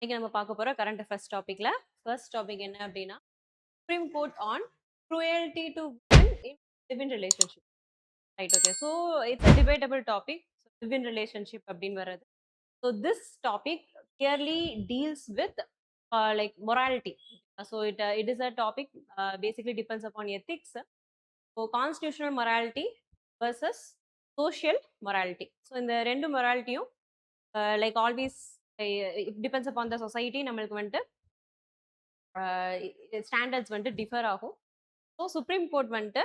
இன்னைக்கு நம்ம பார்க்க போற கரண்ட் அஃபேர்ஸ் டாபிக்ல ஃபர்ஸ்ட் டாபிக் என்ன அப்படின்னா supreme court on cruelty to women in live-in relationship. Right, okay. So it's a debatable topic. Live-in relationship அப்படின்னு வர்றது. So this topic clearly deals with like morality. So it is a topic basically depends upon ethics. So constitutional morality versus social morality. So இந்த ரெண்டு மொராலிட்டியும் like always it depends upon the society. நம்மளுக்கு வந்துட்டு standards வந்துட்டு differ ஆகும். So supreme court வந்துட்டு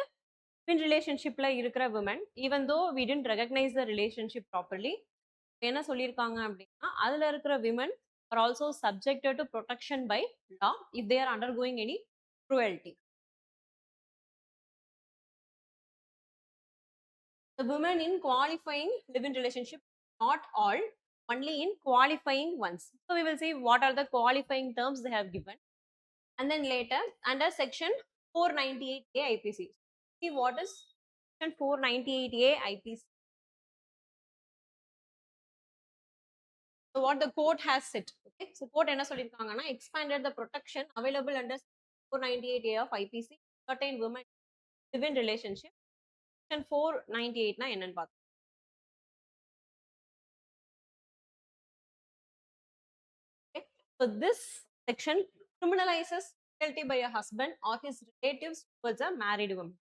live in ரிலேஷன்ஷிப்ல இருக்கிற women even though we didn't recognise the relationship properly என்ன சொல்லியிருக்காங்க அப்படின்னா அதுல இருக்கிற women are also subjected to protection by law if they are undergoing any cruelty. The women in qualifying live-in relationship, not all, only in qualifying ones. So we will see what are the qualifying terms they have given. And then later, under section 498A IPC. See what is section 498A IPC. So what the court has said. Okay. So court enna sollirukanga na expanded the protection available under 498A of IPC certain women live in relationship. Section 498 na enna paathu. Okay. So this section criminalizes cruelty by a husband or his relatives towards a married woman.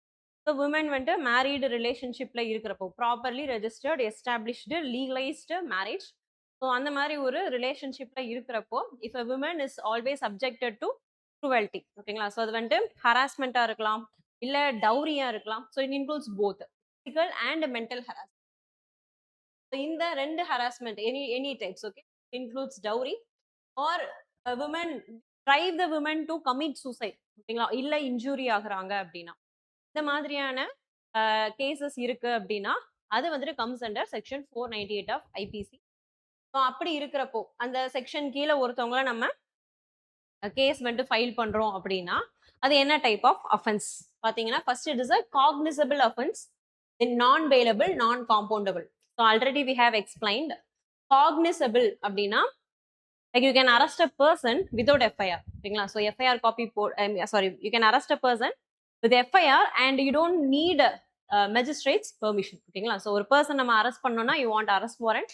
So woman வந்துட்டு married ரிலேஷன்ஷிப்ல இருக்கிறப்போ properly registered established legalised marriage. So அந்த மாதிரி ஒரு ரிலேஷன்ஷிப்ல இருக்கிறப்போ if a women is always subjected to cruelty. ஓகேங்களா? So அது வந்துட்டு ஹராஸ்மெண்ட்டா இருக்கலாம், இல்லை டவுரியா இருக்கலாம். So it includes both physical and mental harassment. So இந்த ரெண்டு harassment any types, okay, includes dowry or women drive the women to commit suicide. ஓகேங்களா? இல்லை இன்ஜூரி ஆகுறாங்க அப்படின்னா இந்த மாதிரியான கேசஸ் இருக்கு அப்படின்னா அது வந்துட்டு comes under section 498 of IPC. So அப்படி இருக்கிறப்போ அந்த செக்ஷன் கீழே ஒருத்தவங்கள நம்ம கேஸ் வந்துட்டு ஃபைல் பண்றோம் அப்படின்னா அது என்ன டைப் ஆஃப் அஃபென்ஸ் பார்த்தீங்கன்னா first it is a cognizable offence, then non bailable, non compoundable. So already we have explained. Cognizable அப்படின்னா like you can arrest a person without FIR. ஓகேங்களா? So FIR copy sorry you can arrest a person with FIR and you don't need magistrate's permission. ஓகேங்களா? So ஒரு person நம்ம arrest பண்ணோம்னா you want arrest warrant.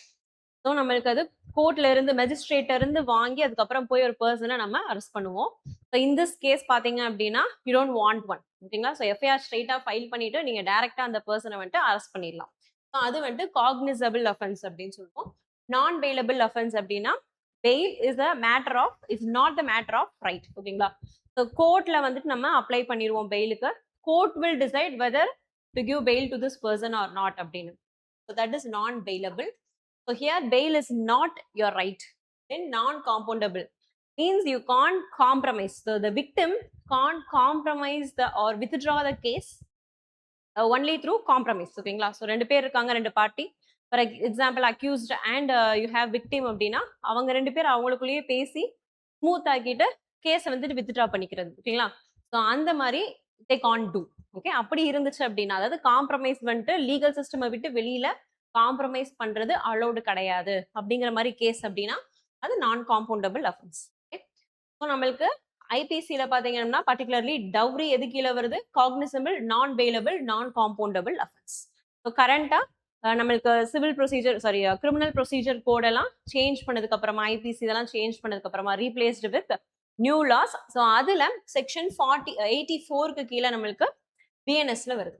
So நம்மளுக்கு அது கோர்ட்ல இருந்து மெஜிஸ்ட்ரேட்ட இருந்து வாங்கி அதுக்கப்புறம் போய் ஒரு பர்சனை நம்ம அரெஸ்ட் பண்ணுவோம். ஸோ இன் திஸ் கேஸ் பார்த்தீங்க அப்படின்னா யூ டோன்ட் வாண்ட் ஒன். ஓகேங்களா? ஸோ எஃப்ஐஆர் ஸ்ட்ரைட்டா ஃபைல் பண்ணிட்டு நீங்க டைரக்டா அந்த பர்சனை வந்துட்டு அரெஸ்ட் பண்ணிடலாம். ஸோ அது வந்துட்டு காக்னிசபிள் அஃபென்ஸ் அப்படின்னு சொல்லுவோம். நான் பெயிலபிள் அஃபென்ஸ் அப்படின்னா bail is a matter of is not the matter of right. ஓகேங்களா? ஸோ கோர்ட்ல வந்துட்டு நம்ம அப்ளை பண்ணிடுவோம் பெயிலுக்கு. Court will decide whether to give bail to this person or not அப்படின்னு. So that is non bailable. So here bail is not your right. Then non compoundable means you can't compromise. So the victim can't compromise the or withdraw the case only through compromise. ஓகேங்களா? So ரெண்டு பேர் இருக்காங்க, ரெண்டு party. For example accused and you have victim அப்படின்னா அவங்க ரெண்டு பேர் அவங்களுக்குள்ளேயே பேசி ஸ்மூத் ஆக்கிட்டு கேஸை வந்துட்டு வித்ட்ரா பண்ணிக்கிறது. ஓகேங்களா? ஸோ அந்த மாதிரி தே கான்ட் டூ. ஓகே, அப்படி இருந்துச்சு அப்படின்னா அதாவது காம்ப்ரமைஸ் வந்துட்டு லீகல் சிஸ்டமை விட்டு வெளியில காம்ப்ரமைஸ் பண்றது அலோடு கிடையாது அப்படிங்கிற மாதிரி கேஸ் அப்படின்னா அது நான் காம்பவுண்டபிள் அஃபென்ஸ். ஓகே, ஸோ நம்மளுக்கு ஐபிசியில பாத்தீங்கன்னா பர்டிகுலர்லி டவுரி எது கீழே வருது? காக்னிசபிள், நான் bailable, non compoundable offence. So கரண்டா நம்மளுக்கு civil procedure sorry criminal procedure கோடெல்லாம் சேஞ்ச் பண்ணதுக்கு அப்புறமா ஐபிசி இதெல்லாம் சேஞ்ச் பண்ணதுக்கு அப்புறமா replaced with new laws. So அதுல செக்ஷன் 84க்கு கீழே நம்மளுக்கு பிஎன்எஸ்ல வருது.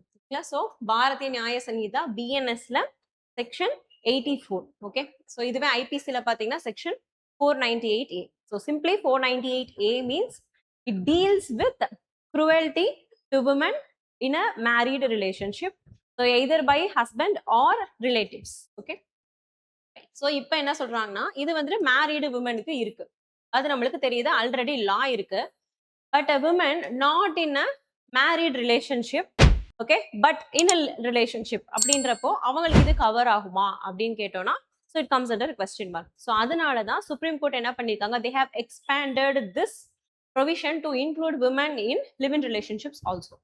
ஸோ பாரதிய நியாய சங்கீதா பிஎன்எஸ்ல செக்ஷன் 84. ஓகே, ஸோ இதுவே ஐபிசியில பாத்தீங்கன்னா section 498A. So simply 498A means it deals with cruelty to women in a married relationship. So either by husband or relatives. Okay. So இப்போ என்ன சொல்றாங்கன்னா இது வந்துட்டு மேரீடு விமனுக்கு இருக்கு, அது நம்மளுக்கு தெரியுது, ஆல்ரெடி லா இருக்கு. But a women not in a married relationship, okay, but in a relationship அப்படின்றப்போ அவங்களுக்கு இது கவர் ஆகுமா அப்படின்னு கேட்டோம்னா so it comes under question mark. So அதனால தான் சுப்ரீம் கோர்ட் என்ன பண்ணியிருக்காங்க, they have expanded this provision to include women in live in relationships also.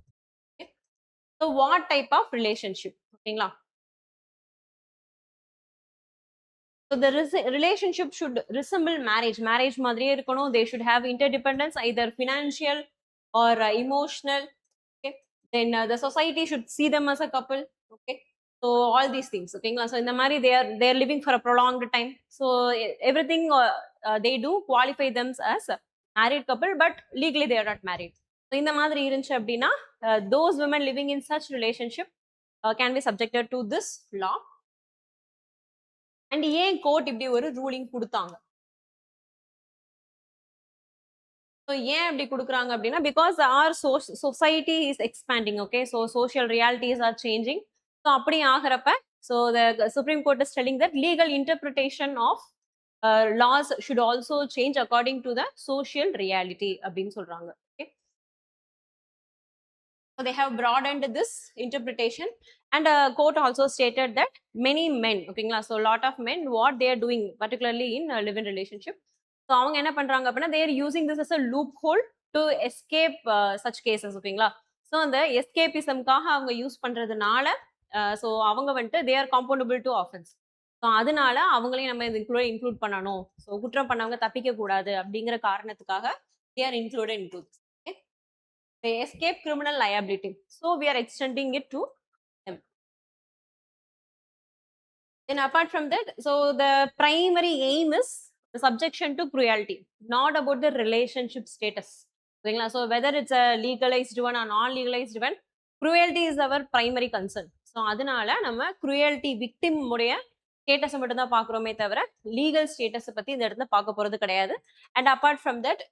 So what type of relationship? ஓகேங்களா? So the relationship should resemble marriage. Marriage மாதிரியே இருக்கணும். They should have interdependence, either financial or emotional. Okay. Then the society should see them as a couple. Okay. So all these things. Okay. So in the மாதிரி they are living for a prolonged time. So everything they do qualify them as a married couple, but legally they are not married. So இந்த மாதிரி இருந்துச்சு அப்படின்னா those women living in such relationship can be subjected to this law. And ஏன் court இப்படி ஒரு ruling கொடுத்தாங்க? So ஏன் அப்படி கொடுக்குறாங்க அப்படின்னா, because our society is expanding. Okay, so social realities are changing. So அப்படி ஆகிறப்ப so the supreme court is telling that legal interpretation of laws should also change according to the social reality அப்படின்னு சொல்றாங்க. Okay, so they have broadened this interpretation, and court also stated that many men, okay, so a lot of men, what they are doing particularly in a live-in relationship, so அவங்க என்ன பண்றாங்க அப்படின்னா, they are using this as a loophole to escape such cases. ஓகேங்களா, so அந்த எஸ்கேபிசம்காக அவங்க use பண்றதுனால so அவங்க வந்துட்டு they are comparable to offense. So அதனால அவங்களையும் நம்ம இதுக்குள்ள இன்க்ளூட் பண்ணணும். ஸோ குற்றம் பண்ணவங்க தப்பிக்க கூடாது அப்படிங்கிற காரணத்துக்காக they are included into this. Okay, they escape criminal liability, so we are extending it to them. Then apart from that, so the primary aim is the subjection to cruelty, not about the relationship status. ஓகேங்களா, so whether it's a legalised one or non legalised one, cruelty is our primary concern. ஸோ அதனால நம்ம cruelty victim உடைய ஸ்டேட்டஸை மட்டும் தான் பார்க்குறோமே தவிர legal ஸ்டேட்டஸை பற்றி இந்த இடத்துல பார்க்க போகிறது கிடையாது. And apart from that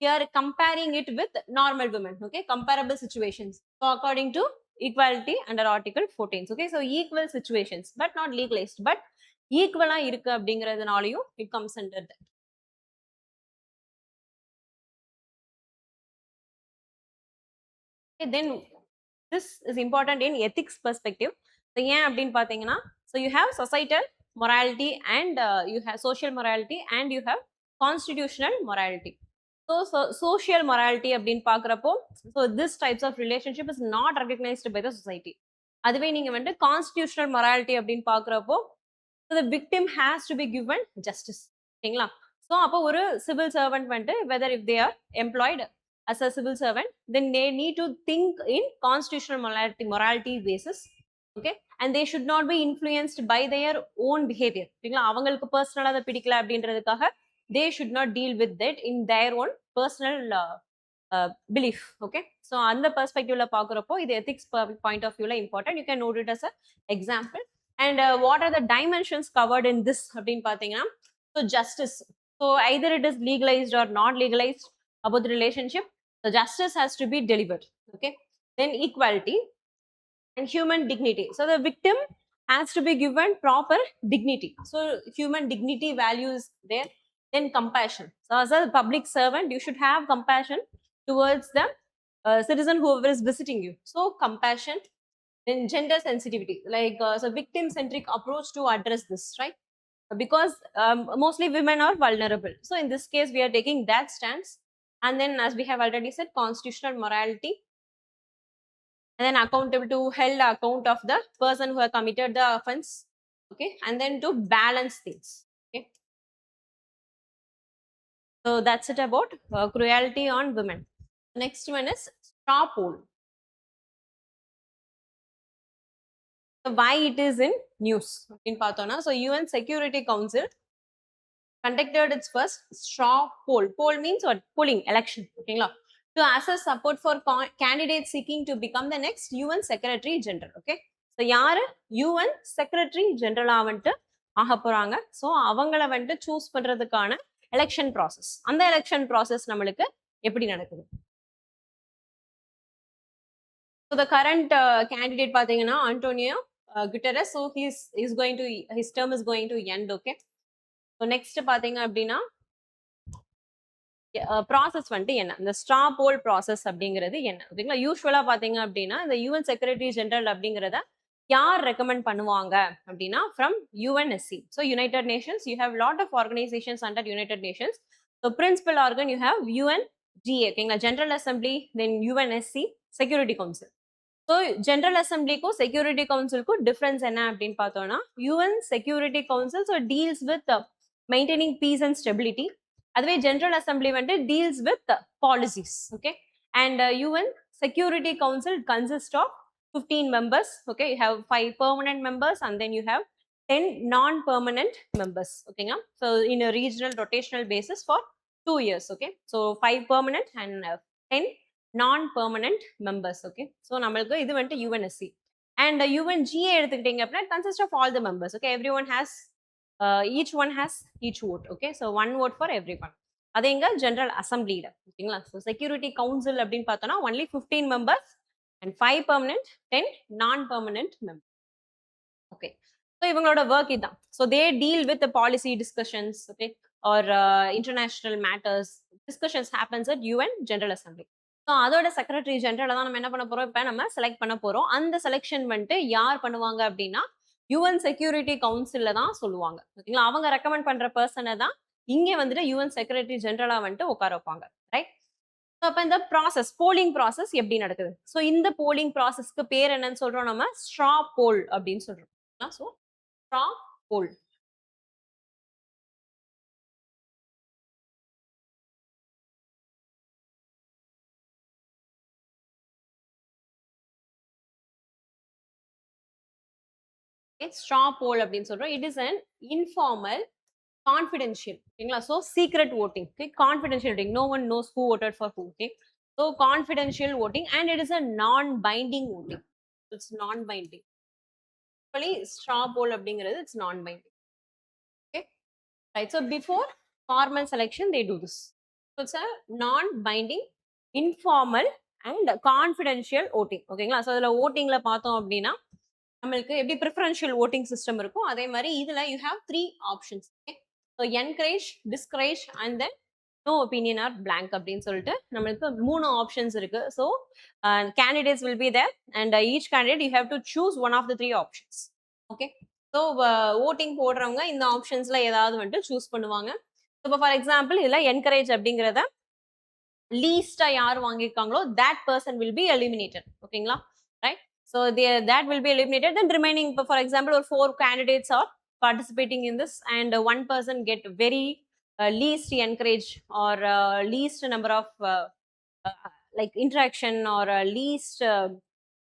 we are comparing it with normal women. Okay, comparable situations. So according to equality under article 14. Okay, so equal situations but not legalized, but equal-ஆ இருக்கு அப்படிங்கிறதுனாலயும் it comes under that. Okay, then this is important in ethics perspective. So ஏன் அப்படின்னு பார்த்தீங்கன்னா, so you have societal morality and you have social morality and you have constitutional morality. So social morality அப்படின்னு பார்க்குறப்போ, so this types of relationship is not recognized by the society. அதுவே நீங்க வந்துட்டு constitutional morality அப்படின்னு பார்க்குறப்போ, so the victim has to be given justice. ஓகேங்களா, so அப்போ ஒரு civil servant வந்துட்டு whether if they are employed as a civil servant, then they need to think in constitutional morality basis. Okay, and they should not be influenced by their own behavior. ஓகேங்களா, அவங்களுக்கு பர்சனலாக அதை பிடிக்கல அப்படின்றதுக்காக they should not deal with that in their own personal belief. Okay, so அந்த perspectiveல பார்க்குறப்போ இது ethics point of viewல important. You can note it as a example. And what are the dimensions covered in this அப்படின்னு பார்த்தீங்கன்னா, so justice, so either it is legalized or not legalized about the relationship, the justice has to be delivered. Okay, then equality and human dignity, so the victim has to be given proper dignity, so human dignity value is there. Then compassion, so as a public servant you should have compassion towards the citizen whoever is visiting you, so compassion. Then gender sensitivity, like so victim centric approach to address this, right? Because mostly women are vulnerable, so in this case we are taking that stance. And then as we have already said, constitutional morality, and then accountable to held account of the person who have committed the offense. Okay, and then to balance things. Okay, so that's it about cruelty on women. Next one is straw poll. So why it is in news in பார்த்தோம்னா, so UN Security Council conducted its first straw poll. Poll means what? Polling, election. ஓகேங்களா, to assess support for candidates seeking to become the next UN Secretary General. Okay, so யாரு UN Secretary General வந்துட்டு ஆக போறாங்க. So அவங்கள வந்துட்டு choose பண்றதுக்கான election process, அந்த election process நம்மளுக்கு எப்படி நடக்குது? ஸோ த கரண்ட் கேண்டிடேட் பார்த்தீங்கன்னா Antonio Guterres. So he's going to his term is going to end. Okay, so next பார்த்தீங்க அப்படின்னா ப்ராசஸ் வந்துட்டு என்ன, இந்த ஸ்ட்ரா போல் ப்ராசஸ் அப்படிங்கிறது என்ன? ஓகேங்களா, யூஸ்வலாக பார்த்தீங்க அப்படின்னா இந்த யூஎன் செக்ரட்டரி ஜெனரல் அப்படிங்கிறத யார் ரெக்கமெண்ட் பண்ணுவாங்க அப்படின்னா from UNSC. So United Nations, you have lot of organisations under United Nations. So principal organ you have UNGA, ஓகேங்களா, General Assembly, then UNSC, Security Council. So General அசம்பிளிக்கும் security கவுன்சிலுக்கும் difference என்ன அப்படின்னு பார்த்தோம்னா UN Security Council so deals with maintaining peace and stability. அதுவே General Assembly வந்து deals with policies. Okay, and UN Security Council consist of 15 members. Okay, you have 5 permanent members and then you have 10 non-permanent members. Okay, so in a regional rotational basis for 2 years. Okay, so 5 permanent and 10 non-permanent members. Okay, so நம்மளுக்கு இது வந்து UNSC and UNGA எடுத்துக்கிட்டீங்க அப்படின்னா consists of all the members. Okay, everyone has each one has each vote. Okay, so one vote for everyone. அது எங்க general அசம்பிளில. ஓகேங்களா, so security council அப்படின்னு பார்த்தோம்னா only 15 members and 5 permanent, 10 non-permanent members. Okay, so இவங்களோட work இதான். So they deal with the policy discussions, okay, or international matters. Discussions happens at UN General Assembly. So அதோட secretary ஜெனரலை தான் நம்ம என்ன பண்ண போறோம், இப்போ நம்ம செலக்ட் பண்ண போறோம். அந்த செலெக்ஷன் வந்துட்டு யார் பண்ணுவாங்க அப்படின்னா யூஎன் செக்யூரிட்டி கவுன்சில்ல தான் சொல்லுவாங்க. ஓகேங்களா, அவங்க ரெக்கமெண்ட் பண்ற பர்சனை தான் இங்க வந்துட்டு யூஎன் செக்ரட்டரி ஜெனரலா வந்துட்டு உட்கார வைப்பாங்க. ரைட், ஸோ அப்போ இந்த ப்ராசஸ் போலிங் ப்ராசஸ் எப்படி நடக்குது? ஸோ இந்த போலிங் ப்ராசஸ்க்கு பேர் என்னன்னு சொல்றோம், நம்ம ஸ்ட்ரா போல் அப்படின்னு சொல்றோம். ஸோ ஸ்ட்ரா போல். ஸ்ட்ரா போல் அப்படின்னு சொல்றோம். It is an informal confidential. Okay, so secret voting. Okay, confidential voting. No one knows who voted for who. Okay, so confidential voting and it is a non-binding voting. It's non-binding. Actually, straw poll அப்படிங்கிறது it's non-binding. Okay, right. So before formal selection, they do this. So it's a non-binding, informal and confidential voting. ஓகேங்களா, so இதில் ஓட்டிங்ல பார்த்தோம் அப்படின்னா நம்மளுக்கு எப்படி preferential voting system இருக்கும் அதே மாதிரி இதில் you have 3 options. Okay, so encourage, discourage and then no opinion or blank அப்படின்னு சொல்லிட்டு நம்மளுக்கு 3 ஆப்ஷன்ஸ் இருக்கு. So candidates will be there and each candidate you have to choose one of the 3 options. Okay, so voting போடுறவங்க இந்த ஆப்ஷன்ஸ்ல ஏதாவது வந்துட்டு choose பண்ணுவாங்க. இப்போ ஃபார் எக்ஸாம்பிள் இதில் என்கரேஜ் அப்படிங்கிறத லீஸ்டா யார் வாங்கியிருக்காங்களோ that person will be eliminated. ஓகேங்களா, right. So that will be eliminated. Then remaining, for example, or 4 candidates are participating in this, and one person get very least encouraged or least number of like interaction or least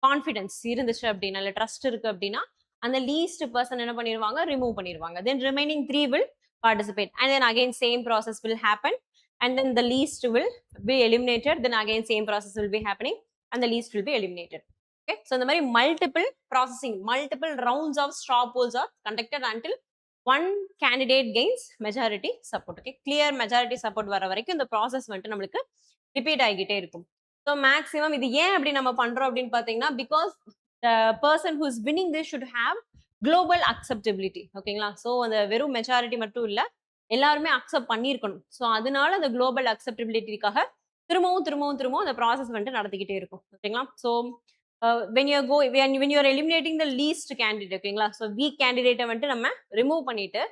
confidence இருந்துச்சு அப்படின்னா இல்லை trust இருக்கு அப்படின்னா அந்த least person என்ன பண்ணிடுவாங்க, remove பண்ணிடுவாங்க. தென் remaining 3 will participate and then again same process will happen and then the least will be eliminated. Then again same process will be happening and the least will be eliminated. Okay, so இந்த மாதிரி multiple processing, multiple rounds of straw polls are conducted until one candidate gains majority support. Okay, clear majority support வர வரைக்கும் இந்த process வந்துட்டு நம்மளுக்கு repeat ஆகிட்டே இருக்கும். So maximum இது ஏன் அப்படி நம்ம பண்றோம் அப்படின்னு பார்த்தீங்கன்னா because the person who is winning this should have global acceptability. ஓகேங்களா, ஸோ அந்த வெறும் மெஜாரிட்டி மட்டும் இல்லை எல்லாருமே அக்செப்ட் பண்ணியிருக்கணும். ஸோ அதனால அந்த குளோபல் அக்செப்டபிலிட்டிக்காக திரும்பவும் அந்த ப்ராசஸ் வந்துட்டு நடத்திக்கிட்டே இருக்கும். ஓகேங்களா, so when you are eliminating the least candidate, ஓகேங்களா, ஸோ வீக் கேண்டிடேட்டை வந்துட்டு நம்ம ரிமூவ் பண்ணிட்டு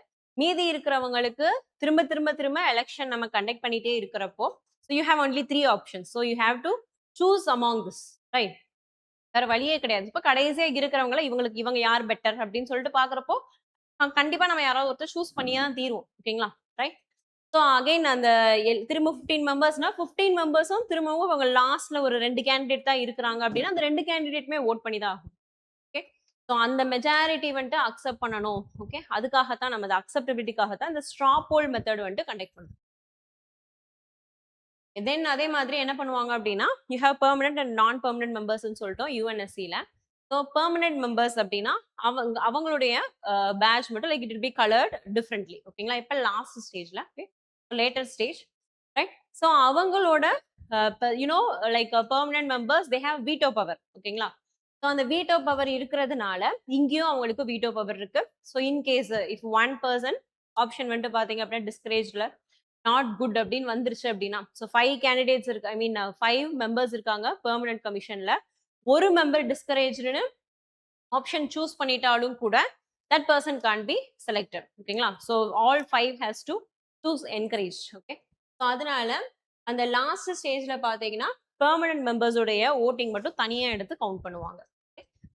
மீதி இருக்கிறவங்களுக்கு திரும்ப எலெக்ஷன் நம்ம கண்டக்ட் பண்ணிட்டே இருக்கிறப்போ so you have only 3 options. So you have to choose among this, right. வேற வழியே கிடையாது. இப்போ கடைசியா இருக்கிறவங்கள இவங்க யார் பெட்டர் அப்படின்னு சொல்லிட்டு பாக்குறப்போ கண்டிப்பா நம்ம யாராவது ஒருத்தர் சூஸ் பண்ணியே தான் தீருவோம். ஓகேங்களா, ரைட். ஸோ அகைன் அந்த திரும்ப 15 மெம்பர்ஸ்னா 15 மெம்பர்ஸும் திரும்பவும் அவங்க லாஸ்ட்ல ஒரு 2 கேண்டிடேட் தான் இருக்கிறாங்க அப்படின்னா அந்த 2 கேண்டிடேட்டுமே ஓட் பண்ணி தான் ஆகும். ஓகே, ஸோ அந்த மெஜாரிட்டி வந்துட்டு அக்செப்ட் பண்ணணும். ஓகே, அதுக்காகத்தான் நம்ம அக்செப்டபிலிட்டிக்காகத்தான் இந்த ஸ்ட்ரா போல் மெத்தட் வந்துட்டு கண்டக்ட் பண்ணுவோம். தென் அதே மாதிரி என்ன பண்ணுவாங்க அப்படின்னா யூ ஹேவ் பெர்மனன்ட் அண்ட் நான் பெர்மனன்ட் மெம்பர்ஸ்ன்னு சொல்லிட்டோம் யூஎன்எஸ்சியில். ஸோ பெர்மனன்ட் மெம்பர்ஸ் அப்படின்னா அவங்களுடைய பேட்ச் மட்டும் like it will be coloured differently. ஓகேங்களா, இப்போ லாஸ்ட் ஸ்டேஜ்ல லேட்டர் ஸ்டேஜ், ரைட். ஸோ அவங்களோட you know like permanent members they have veto power. ஓகேங்களா, ஸோ அந்த வீட்டோ பவர் இருக்கிறதுனால இங்கேயும் அவங்களுக்கு வீட்டோ பவர் இருக்கு. So in case if one person option வந்துட்டு பார்த்தீங்க அப்படின்னா டிஸ்கரேஜ்ல நாட் குட் அப்படின்னு வந்துருச்சு அப்படின்னா ஸோ 5 கேண்டிடேட்ஸ் இருக்கு, ஐ மீன் 5 மெம்பர்ஸ் இருக்காங்க பெர்மனன்ட் கமிஷன்ல, ஒரு மெம்பர் டிஸ்கரேஜ்னு ஆப்ஷன் சூஸ் பண்ணிட்டாலும் கூட that person can be selected. ஓகேங்களா, so all 5 has to choose encourage. Okay, so அதனால அந்த லாஸ்ட் ஸ்டேஜ்ல பார்த்தீங்கன்னா பெர்மனன்ட் மெம்பர்ஸோடைய ஓட்டிங் மட்டும் தனியா எடுத்து கவுண்ட் பண்ணுவாங்க.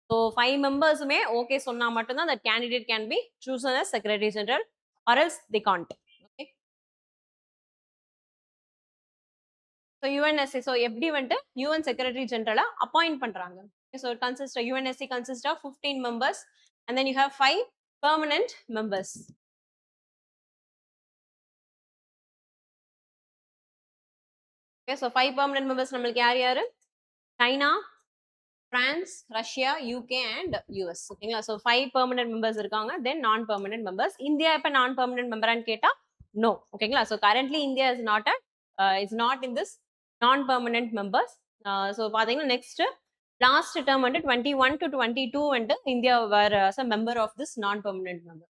ஸோ 5 மெம்பர்ஸுமே ஓகே சொன்னா மட்டும்தான் the candidate can be chosen as secretary general or else they can't. Okay. So UNSC so எப்படி வந்துட்டு யூஎன் செக்ரட்டரி ஜெனரலை அப்பாயிண்ட் பண்றாங்க. So consist UNSC consist of 15 members and then you have 5 permanent members. Okay so 5 permanent members நம்மளுக்கு யார் யாரு? China, France, Russia, UK and US. ஓகேங்களா. So 5 permanent members இருக்காங்க. Then நான் பெர்மனன்ட் மெம்பர்ஸ். இந்தியா இப்போ நான் பெர்மனன்ட் மெம்பரான்னு கேட்டா நோ. ஓகேங்களா. So currently India is not in this non permanent members. So பார்த்தீங்கன்னா நெக்ஸ்ட் லாஸ்ட் டேர்ம் வந்து 21 to 22 வந்து India were as a member of this non permanent member.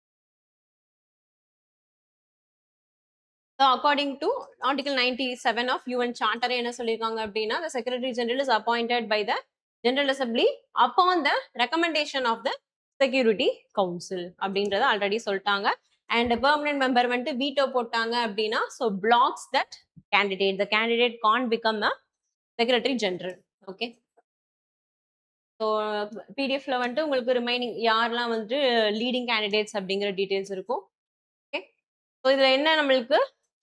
So according to article 97 of UN charter என்ன சொல்லிருக்காங்க அப்படின்னா the secretary general is appointed by the general assembly upon the recommendation of the security council அப்படின்றத already சொல்லிட்டாங்க. And permanent member வந்துட்டு veto போட்டாங்க அப்படின்னா so blocks that candidate the candidate can become a secretary general. Okay so பிடிஎஃப்ல வந்துட்டு உங்களுக்கு remaining யாரெல்லாம் வந்துட்டு லீடிங் கேண்டிடேட்ஸ் அப்படிங்கிற டீட்டெயில்ஸ் இருக்கும். ஓகே ஸோ இதில் என்ன நம்மளுக்கு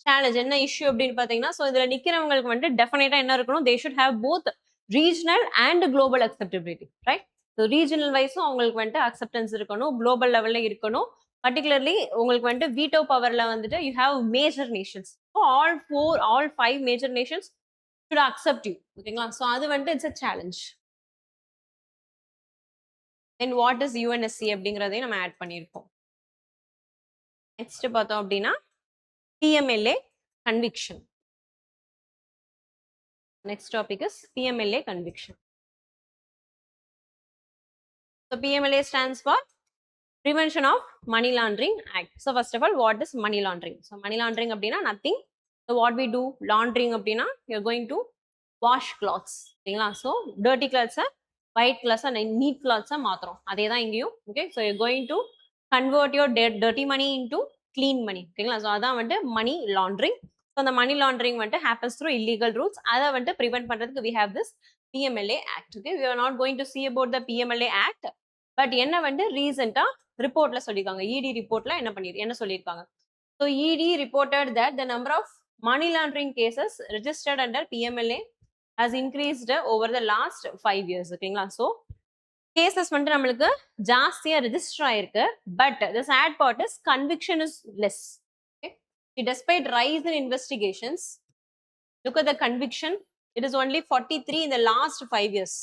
சேலஞ்ச் என்ன இஷ்யூ அப்படின்னு பார்த்தீங்கன்னா ஸோ இதில் நிற்கிறவங்களுக்கு வந்துட்டு டெஃபினட்டாக என்ன இருக்கணும், they should have both regional and global acceptability. Right. So regional வைஸும் அவங்களுக்கு வந்துட்டு அக்செப்டன்ஸ் இருக்கணும், குளோபல் லெவலில் இருக்கணும். பர்டிகுலர்லி உங்களுக்கு வந்துட்டு வீட்டோ பவர்ல வந்துட்டு you have major Nations. So all 5 major Nations should accept you. ஓகேங்களா. ஸோ அது வந்துட்டு it's a challenge. Then what is UNSC அப்படிங்கிறதையும் நம்ம ஆட் பண்ணியிருக்கோம். நெக்ஸ்ட் பார்த்தோம் அப்படின்னா PMLA conviction. Next topic is PMLA conviction. So PMLA stands for Prevention of Money Laundering Act. So first of all, what is money laundering? So money laundering அப்படின்னா nothing. So what we do, laundering அப்படின்னா you're going to wash clothes. சரிங்களா. So dirty clothes white clothes and neat clothes மாத்துறோம். அதே தான் இங்கேயும். Okay. So you're going to convert your dirty money into clean money. சரிங்களா. So அதான் வந்துட்டு money laundering. So the money laundering வந்துட்டு happens through illegal routes. அதை வந்துட்டு prevent பண்றதுக்கு we have this PMLA Act. Okay. We are not going to see about the PMLA Act. But என்ன வந்து ரீசெண்டா ரிப்போர்ட்ல சொல்லியிருக்காங்க, இடி ரிப்போர்ட்ல என்ன சொல்லியிருக்காங்க. So ED reported that the number of money laundering cases registered under PMLA has increased over the last 5 years. ஓகேங்களா. So cases வந்துட்டு நம்மளுக்கு ஜாஸ்தியா ரெஜிஸ்டர் ஆயிருக்கு. But the sad part is conviction is less. Despite rise in investigations, look at the conviction, it is only 43 in the last 5 years.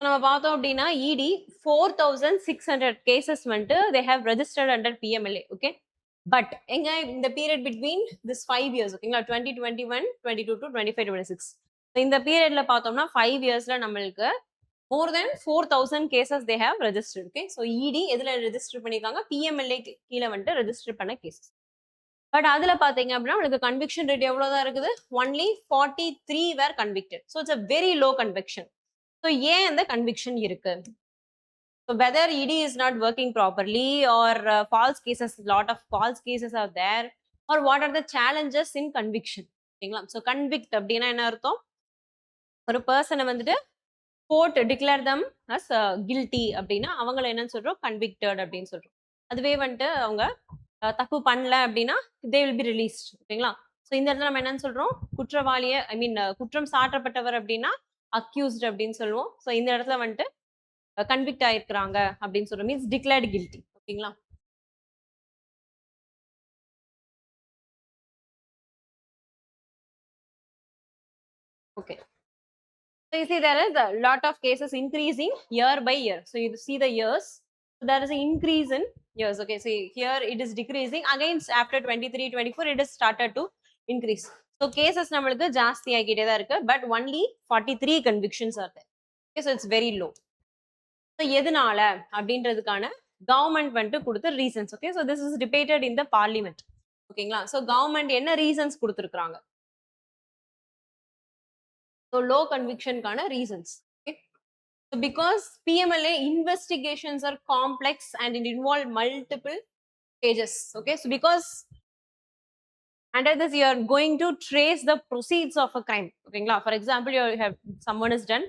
நம்ம பார்த்தோம் அப்படின்னா இடி 4600 cases வந்துட்டு they have registered under PMLA. Okay but எங்க இந்த period between this 5 years ஓகேங்களா 2021, 22 to 25, 26 இந்த பீரியட்ல பார்த்தோம்னா 5 yearsல நம்மளுக்கு மோர் தென் 4000 cases they have registered. Okay so இடி எதுல ரெஜிஸ்டர் பண்ணியிருக்காங்க, பிஎம்எல்ஏ கீழே வந்துட்டு ரெஜிஸ்டர் பண்ண கேசஸ். பட் அதுல பாத்தீங்க அப்படின்னா உங்களுக்கு கன்விக்ஷன் ரேட் எவ்வளவுதான் இருக்குது, only 43 were convicted. So it's a very low conviction. So ஏன் அந்த கன்விக்ஷன் இருக்கு? So whether ED is not working properly or false cases, lot of false cases are there, or what are the challenges in conviction? ஓகேங்களா. So convict அப்படின்னா என்ன அர்த்தம், ஒரு பர்சனை வந்துட்டு court declare them as guilty அப்படின்னா அவங்கள என்னன்னு சொல்றோம், கன்விக்டட் அப்படின்னு சொல்றோம். அதுவே வந்துட்டு அவங்க தப்பு பண்ணல அப்படின்னா தே வில் பி ரிலீஸ்ட். ஓகேங்களா. ஸோ இந்த இடத்துல நம்ம என்னன்னு சொல்றோம், குற்றவாளிய குற்றம் சாட்டப்பட்டவர் அப்படின்னா அக்யூஸ்ட் அப்படின்னு சொல்லுவோம். ஸோ இந்த இடத்துல வந்துட்டு கன்விக்ட் ஆயிருக்கிறாங்க அப்படின்னு சொல்றோம், மீன்ஸ் டிக்ளேர்டு கில்ட்டி. ஓகேங்களா. Okay so you see there is a lot of cases increasing year by year. So you see the years, so there is an increase in years. Okay, so here it is decreasing again after 23, 24 it is started to increase. So cases நம்மளுக்கு ஜாஸ்தி ஆகிட்டே தான் இருக்கு. But only 43 convictions are there. Okay, so it's very low. So எதனால அப்படின்றதுக்கான government வந்துட்டு கொடுத்த reasons. Okay so this is debated in the parliament. ஓகேங்களா. ஸோ கவர்மெண்ட் என்ன ரீசன்ஸ் கொடுத்துருக்காங்க, ஸோ லோ கன்விக்ஷனுக்கான reasons. Okay so because PMLA investigations are complex and it involve multiple stages. Okay, so because under this you are going to trace the proceeds of a crime. Okay, for example, you have someone has done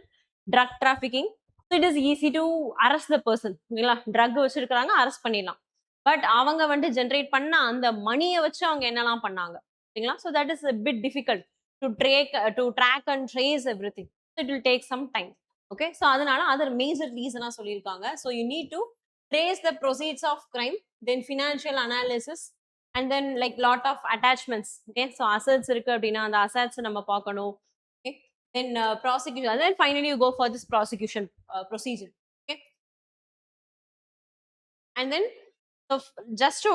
drug trafficking, so it is easy to arrest the person. Okay, drug வச்சிருக்காங்க arrest பண்ணிடலாம். But அவங்க வந்து generate பண்ண அந்த மணியை வச்சு அவங்க என்னெல்லாம் பண்ணாங்க. ஓகேங்களா, so that is a bit difficult to track and trace everything. So it will take some time. Okay, so அதனால அதர் மேஜர் ரீசனா சொல்லியிருக்காங்க. So you need to trace the proceeds of crime, then financial analysis, and then like lot of attachments. Okay, so assets இருக்கு அப்படின்னா அந்த assets நம்ம பார்க்கணும். Okay, then prosecution, and then finally you go for this prosecution procedure. Okay, and then so just to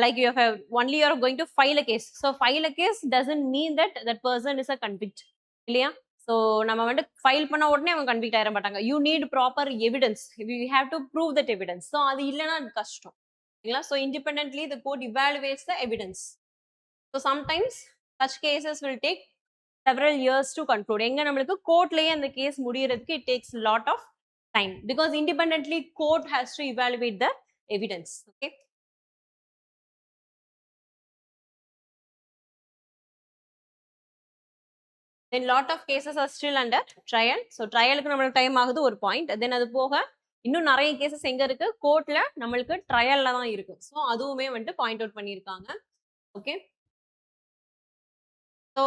like you have only you are going to file a case. So file a case doesn't mean that that person is a convict. இல்லையா, ஸோ நம்ம வந்து file பண்ண உடனே அவங்க convict ஆயிட மாட்டாங்க. You need proper evidence, you have to prove that evidence. So அது இல்லைன்னா அது கஷ்டம். ஓகேங்களா, so independently the court evaluates the evidence. So sometimes such cases will take several years to conclude. எங்க நம்மளுக்கு கோர்ட்லயே அந்த கேஸ் முடியறதுக்கு it takes lot of time, because independently court has to evaluate the evidence. Okay, then lot of cases are still under trial. So ட்ரையலுக்கு நம்மளுக்கு time ஆகுது ஒரு point. தென் அது போக இன்னும் நிறைய கேசஸ் எங்க இருக்கு, கோர்ட்ல நம்மளுக்கு ட்ரையல்ல தான் இருக்கு. ஸோ அதுவுமே வந்துட்டு பாயிண்ட் அவுட் பண்ணியிருக்காங்க. Okay, so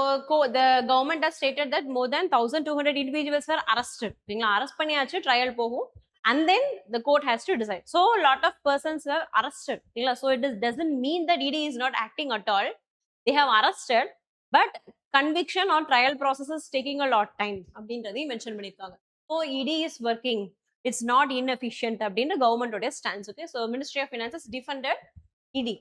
the government has stated that more than 1200 individuals were arrested. சரிங்களா, அரெஸ்ட் பண்ணியாச்சு, ட்ரையல் போகும், and then the court has to decide. So lot of persons were arrested. சரிங்களா, so it doesn't mean that ED is not acting at all. They have arrested, but conviction or trial process is taking a lot time அப்படின்றதையும் mention பண்ணியிருக்காங்க. So ED is working, it's not inefficient அப்படின்ற கவர்மெண்டோட stands. Okay, so ministry of finances defended ED.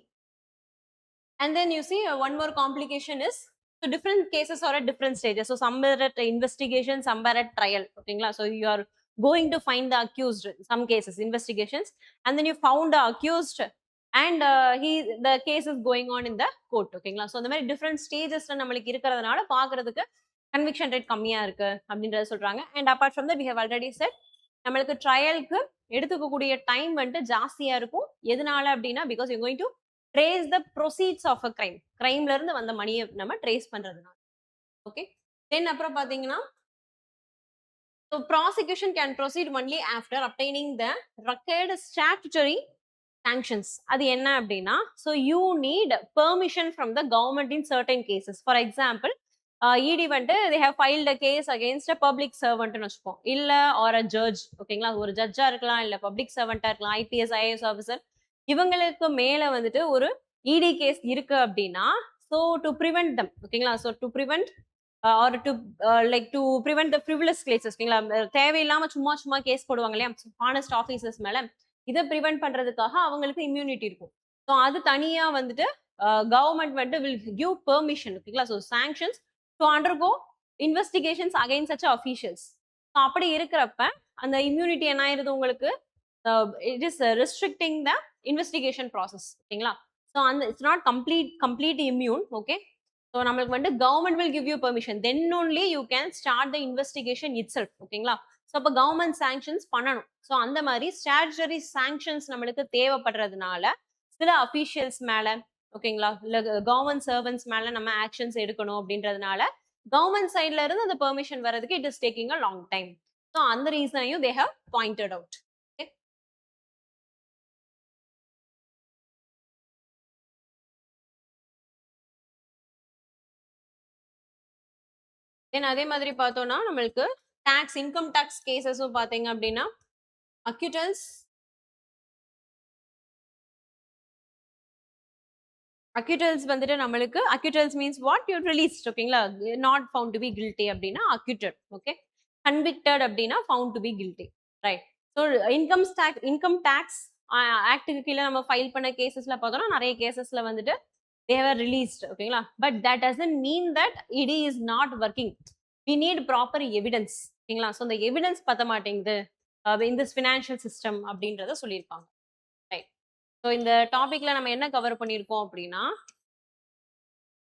And then you see one more complication is, so different cases are at different stages. So some are at investigation, some are at trial. Okay, so you are going to find the accused in some cases, investigations, and then you found the accused, and the case is going on in the court. ஓகேங்களா, so அந்த மாதிரி different ஸ்டேஜஸ்ல நம்மளுக்கு இருக்கிறதுனால பாக்குறதுக்கு conviction rate கம்மியா இருக்கு அப்படின்றத சொல்றாங்க. And apart from that we have already said, நம்மளுக்கு ட்ரையலுக்கு எடுத்துக்கக்கூடிய டைம் வந்துட்டு ஜாஸ்தியா இருக்கும். எதனால அப்படின்னா, because you going to trace the proceeds of a crime, கிரைம்ல இருந்து வந்த மணியை நம்ம ட்ரேஸ் பண்றதுனால. ஓகே, தென் அப்புறம் பாத்தீங்கன்னா, so prosecution can proceed only after obtaining the required statutory sanctions. அது என்ன அப்படின்னா, so you need permission from the government in certain cases. For example, ED வந்துட்டு they have filed a case against a public servant னு வச்சுப்போம், இல்ல or a judge. ஓகேங்களா, ஒரு ஜட்ஜா இருக்கலாம், இல்ல பப்ளிக் சர்வெண்டா இருக்கலாம், IPS IAS ஆஃபீஸர், இவங்களுக்கு மேல வந்துட்டு ஒரு ED கேஸ் இருக்கு அப்படின்னா, so to prevent them, ஓகேங்களா, so to prevent or to like to prevent the frivolous cases. ஓகேங்களா, தேவையில்லாம சும்மா சும்மா கேஸ் போடுவாங்க இல்லையா ஹானஸ்ட் ஆஃபீஸர்ஸ் மேல, இதை ப்ரிவென்ட் பண்றதுக்காக அவங்களுக்கு இம்யூனிட்டி இருக்கும். ஸோ அது தனியா வந்துட்டு கவர்மெண்ட் வந்துட்டு வில் கிவ் பெர்மிஷன். ஓகேங்களா, so sanctions to undergo investigations against such officials. So அப்படி இருக்கிறப்ப அந்த இம்யூனிட்டி என்ன ஆயிருது உங்களுக்கு, it is restricting the investigation process. ஓகேங்களா, ஸோ அந்த it's not complete immune. Okay, so நம்மளுக்கு வந்துட்டு government will give you permission, then only you can start the investigation it self. ஓகேங்களா, ஸோ அப்போ கவர்மெண்ட் சாங்ஷன்ஸ் பண்ணணும். ஸோ அந்த மாதிரி statutory sanctions நம்மளுக்கு தேவைப்படுறதுனால சில அஃபீஷியல்ஸ் மேல, ஓகேங்களா, இல்லை கவர்மெண்ட் சர்வன்ட்ஸ் மேல நம்ம ஆக்ஷன்ஸ் எடுக்கணும் அப்படின்றதுனால கவர்மெண்ட் சைட்ல இருந்து அந்த பெர்மிஷன் வர்றதுக்கு it is taking a long time. So அந்த ரீசனையும் தே ஹவ் பாயிண்டட் அவுட். தென் அதே மாதிரி பார்த்தோம்னா நம்மளுக்கு டாக்ஸ், இன்கம் டாக்ஸ் கேசஸும் பார்த்தீங்க அப்படின்னா அக்யூட்டல்ஸ் வந்துட்டு நம்மளுக்கு acquittals means what you released. ஓகேங்களா, not found to be guilty அப்படின்னா அக்யூட்டட். ஓகே, கன்விக்டட் அப்படின்னா found to be guilty. Right, so income tax ஆக்டுக்கு கீழே நம்ம ஃபைல் பண்ண கேசஸ்ல பார்த்தோம்னா நிறைய கேசஸ்ல வந்துட்டு they were released. ஓகேங்களா, but that doesn't mean that ED is not working. We need proper evidence. ஓகேங்களா, ஸோ இந்த எவிடன்ஸ் பத்த மாட்டேங்குது in this financial system அப்படின்றத சொல்லியிருப்பாங்க. ரைட், ஸோ இந்த டாபிக்ல நம்ம என்ன கவர் பண்ணியிருக்கோம் அப்படின்னா,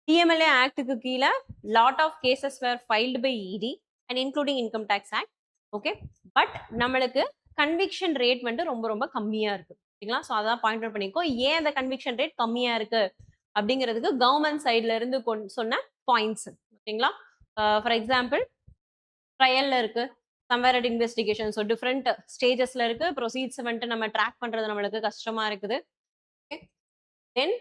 TMLA ஆக்டுக்கு கீழே lot of cases were filed by ED and including income tax act. Okay, but நம்மளுக்கு கன்விக்ஷன் ரேட் வந்து ரொம்ப ரொம்ப கம்மியா இருக்கு. ஓகேங்களா? ஸோ அதான் பாயிண்ட் அவுட் பண்ணிக்கோ. ஏன் அந்த கன்விக்ஷன் ரேட் கம்மியா இருக்கு அப்படிங்கிறதுக்கு கவர்மெண்ட் சைட்ல இருந்து சொன்ன பாயிண்ட்ஸ். ஓகேங்களா? ஃபார் எக்ஸாம்பிள் ட்ரையல்ல இருக்கு, somewhere at investigation. So different ஸ்டேஜஸ்ல இருக்கு. ப்ரொசீட்ஸ் வந்துட்டு நம்ம ட்ராக் பண்றது நம்மளுக்கு கஷ்டமா இருக்குது. Okay. Then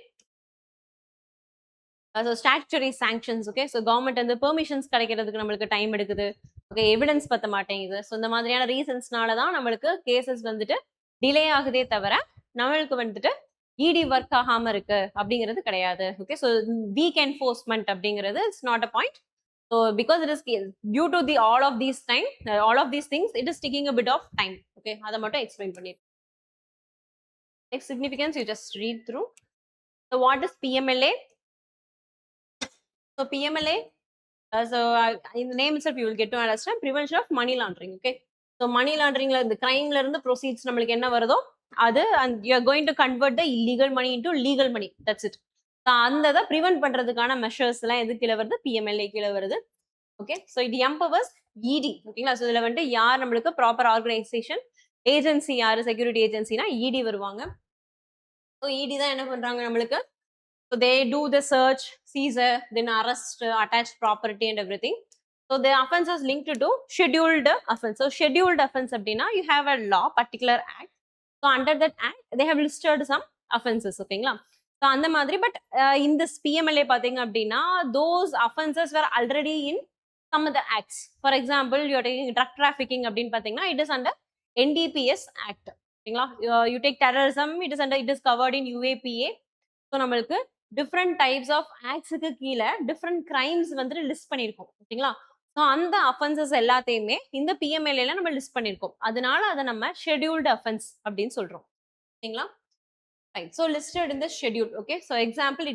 so statutory sanctions. Okay. So government வந்து பெர்மிஷன்ஸ் கிடைக்கிறதுக்கு நம்மளுக்கு டைம் எடுக்குது. ஓகே. எவிடன்ஸ் பத்த மாட்டேங்குது. ஸோ இந்த மாதிரியான ரீசன்ஸ்னால தான் நம்மளுக்கு கேசஸ் வந்துட்டு டிலே ஆகுதே தவிர நம்மளுக்கு வந்துட்டு இடி ஒர்க் ஆகாம இருக்கு அப்படிங்கிறது கிடையாது. ஓகே. ஸோ வீக் என்ஃபோர்ஸ்மெண்ட் அப்படிங்கிறது it's not a point. So because it is due to the all of these things it is taking a bit of time. Okay. அதை மட்டும் எக்ஸ்பிளைன் பண்ணிருக்கேன். Next significance you just read through. So what is PMLA? So PMLA, in the name itself, you will get to understand prevention of money laundering. Okay. So money laundering, the crime la irundhu proceeds namalukku enna varudho adu, and you are going to convert the illegal money into legal money. That's it. So andha prevent பண்றதுக்கான measures எல்லாம் எது கீழ வருது? PMLA கீழ வருது. Okay. So it empowers ED. ஓகேங்களா? So இதுல வந்துட்டு யார் நம்மளுக்கு ப்ராப்பர் ஆர்கனைசேஷன் ஏஜென்சி யாரு செக்யூரிட்டி ஏஜென்சினா ED வருவாங்க. ஸோ ED தான் என்ன பண்றாங்க நம்மளுக்கு? So they do the search, seizure, then arrest, attach property and everything. So the offense is linked to scheduled offense. So scheduled offense abdina, you have a law, particular act. So under that act, they have listed some offenses. Okay, so and the madri, but in this PMLA pathinga abdina, those offenses were already in some of the acts. For example, you are taking drug trafficking abdin pathinga, it is under NDPS Act. You take terrorism, it is covered in UAPA. So நம்மளுக்கு different types of ஆக்ட்ஸுக்கு கீழே different crimes வந்துட்டு list பண்ணியிருக்கோம். ஓகேங்களா? So அந்த offences எல்லாத்தையுமே இந்த பிஎம்எல்ஏல நம்ம list பண்ணியிருக்கோம். அதனால அதை நம்ம ஷெட்யூல்டு அஃபென்ஸ் அப்படின்னு சொல்றோம். ஓகேங்களா? ரைட். ஸோ லிஸ்டட் இந்த schedule. Okay. So example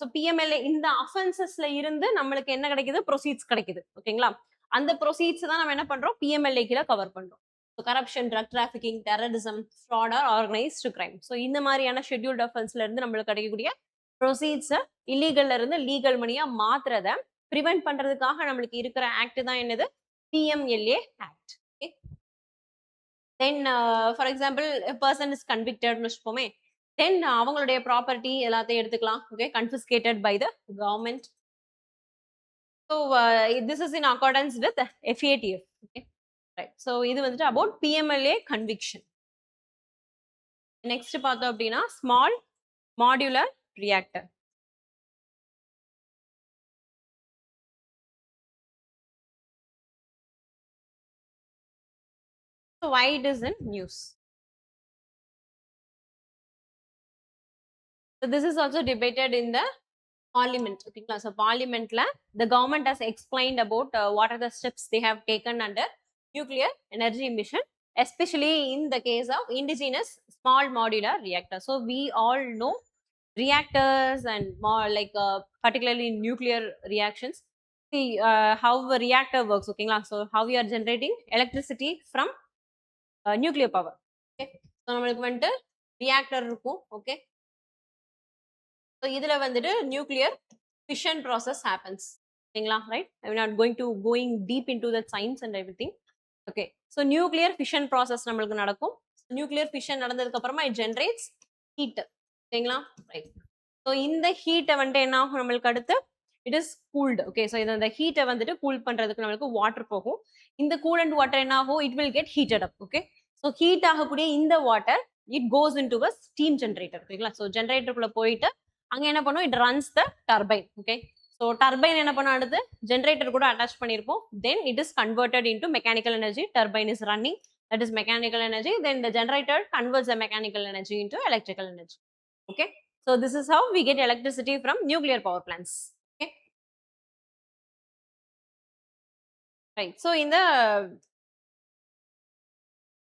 so PMLA இந்த அஃபென்சஸ்ல இருந்து நம்மளுக்கு என்ன கிடைக்குது? ப்ரொசீட்ஸ் கிடைக்குது. ஓகேங்களா? அந்த ப்ரொசீட்ஸ் தான் நம்ம என்ன பண்றோம்? பிஎம்எல்ஏ கீழே கவர் பண்றோம். So corruption, drug trafficking, terrorism, fraud or organised crime. So இந்த மாதிரியான ஷெட்யூல்டு அஃபென்ஸ்ல இருந்து நம்மளுக்கு கிடைக்கக்கூடிய ப்ரொசீட்ஸை இல்லீகல்ல இருந்து லீகல் மணியா மாத்துறத ப்ரிவென்ட் பண்றதுக்காக நம்மளுக்கு இருக்கிற ஆக்ட் தான் என்னது? PMLA act. Okay. Then for example person is கன்விக்டட்னு வச்சுப்போமே, தென் அவங்களுடைய ப்ராப்பர்ட்டி எல்லாத்தையும் எடுத்துக்கலாம். Okay. Confiscated by the government. So this is in accordance with FATF. Okay. Right. So இது வந்துட்டு அபவுட் பிஎம்எல்ஏ கன்விக்ஷன். நெக்ஸ்ட் பார்த்தோம் அப்படின்னா small modular reactor. So why it is in news? So this is also debated in the parliament. Okay, so parliament la the government has explained about what are the steps they have taken under nuclear energy mission, especially in the case of indigenous small modular reactor. So we all know reactors and more like particularly nuclear reactions. See how a reactor works. Okay, so how we are generating electricity from nuclear power. Okay, so நம்மளுக்கு வந்துட்டு reactor இருக்கும். Okay, so இதுல வந்துட்டு nuclear fission process happens. ஓகேங்களா? right? I'm not going deep into the science and everything. Okay, so nuclear fission process நம்மளுக்கு நடக்கும். nuclear fission நடந்ததுக்கு அப்புறமா it generates heat. ஓகேங்களா? ரைட். ஸோ இந்த ஹீட்டை வந்துட்டு என்ன ஆகும் நம்மளுக்கு அடுத்து? It is cooled. Okay. So இந்த ஹீட்டை வந்துட்டு கூல் பண்றதுக்கு நம்மளுக்கு வாட்டர் போகும். இந்த கூல் அண்ட் வாட்டர் என்ன ஆகும்? It will get heated up. Okay. So heat ஆகக்கூடிய இந்த water it goes in to a steam generator. ஓகேங்களா? ஸோ ஜென்ரேட்டருக்குள்ள போயிட்டு அங்க என்ன பண்ணும்? It runs the turbine. Okay. So turbine என்ன பண்ணும்? அடுத்து ஜென்ரேட்டர் கூட அட்டாச் பண்ணியிருப்போம். Then it is converted into mechanical energy. Turbine is running. That is mechanical energy. Then the generator converts the mechanical energy into electrical energy. Okay. So this is how we get electricity from nuclear power plants. Okay. Right. So in the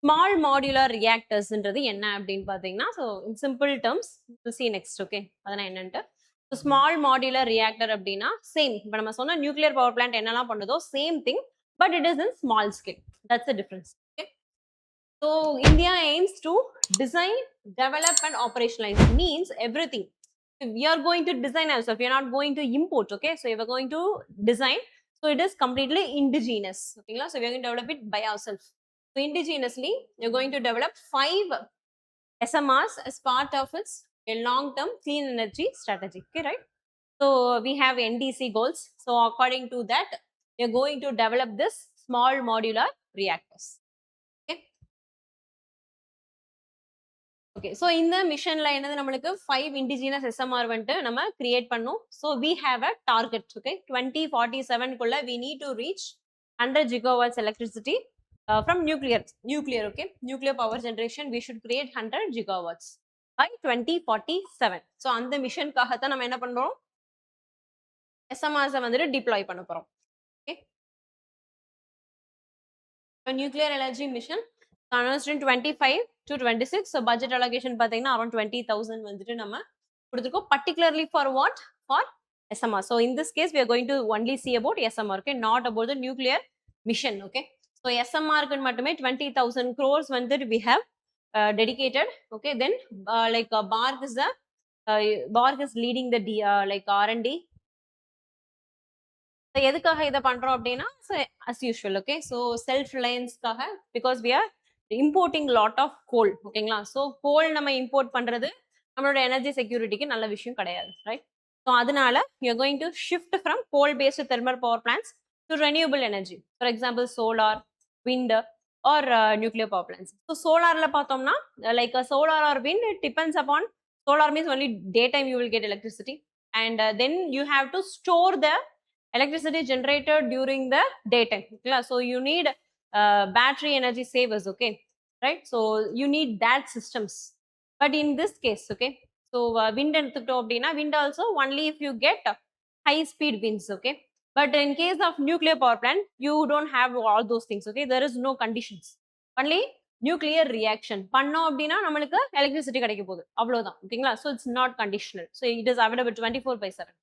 small modular reactors ன்றது என்ன அப்படின்னு பாத்தீங்கன்னா, so in simple terms we'll see next. Okay. அதான் என்னன்ட்டு. So small modular reactor அப்படின்னா same. இப்போ நம்ம சொன்ன nuclear power plant என்னெல்லாம் பண்ணுதோ same thing, but it is in small scale. That's the difference. Okay. So India aims to design, develop and operationalize. Means everything. If we are going to design ourselves, we are not going to import. Okay. So if we are going to design, so it is completely indigenous. Okay. So we are going to develop it by ourselves. So indigenously, you're going to develop 5 SMRs as part of its a long-term clean energy strategy. Okay, right? So we have NDC goals. So according to that, we are going to develop this small modular reactors. Okay. Okay. So in the mission line, namakku 5 indigenous SMR vantu nama create pannom. So we have a target. Okay, 2047 kulla we need to reach 100 gigawatts electricity from nuclear. Okay, nuclear power generation. We should create 100 gigawatts by 2047. So on the mission kaha nama enna pandrom, SMRs வந்துட்டு deploy பண்ண போறோம். Okay. So nuclear energy mission announced in 25 to 26. So budget allocation பாத்தீங்கன்னா around 20,000 வந்துட்டு நம்ம கொடுத்திருக்கோம், particularly for what? For SMR. So in this case we are going to only see about SMR, okay, not about the nuclear mission. Okay. So SMR க்கு மட்டுமே 20,000 crores வந்துட்டு we have dedicated. Okay. Then BARC is leading the R&D. So எதுக்காக இத பண்றோம் அப்படின்னா, as usual, okay, so self relianceக்காக, because we are importing lot of coal, ஓகேங்களா. so coal நம்ம import பண்றது நம்மளோட energy securityக்கு நல்ல விஷயம் கிடையாது, right? so அதனால we are going to shift from coal based thermal power plants to renewable energy, for example solar, wind or nuclear power plants. so solarல பார்த்தோம்னா like a solar or wind, it depends upon, solar means only daytime you will get electricity, and then you have to store the electricity generated during the daytime. Okay? So you need battery energy savers, okay, right? So you need that systems. But in this case, okay, so wind எடுத்துக்கிட்டோம் அப்படின்னா, wind also only if you get high speed winds, okay. But in case of nuclear power plant, you don't have all those things, okay. There is no conditions, only nuclear reaction பண்ணோம் அப்படின்னா நம்மளுக்கு electricity கிடைக்க போகுது, அவ்வளவுதான், ஓகேங்களா. so it's not conditional, so it is available 24/7.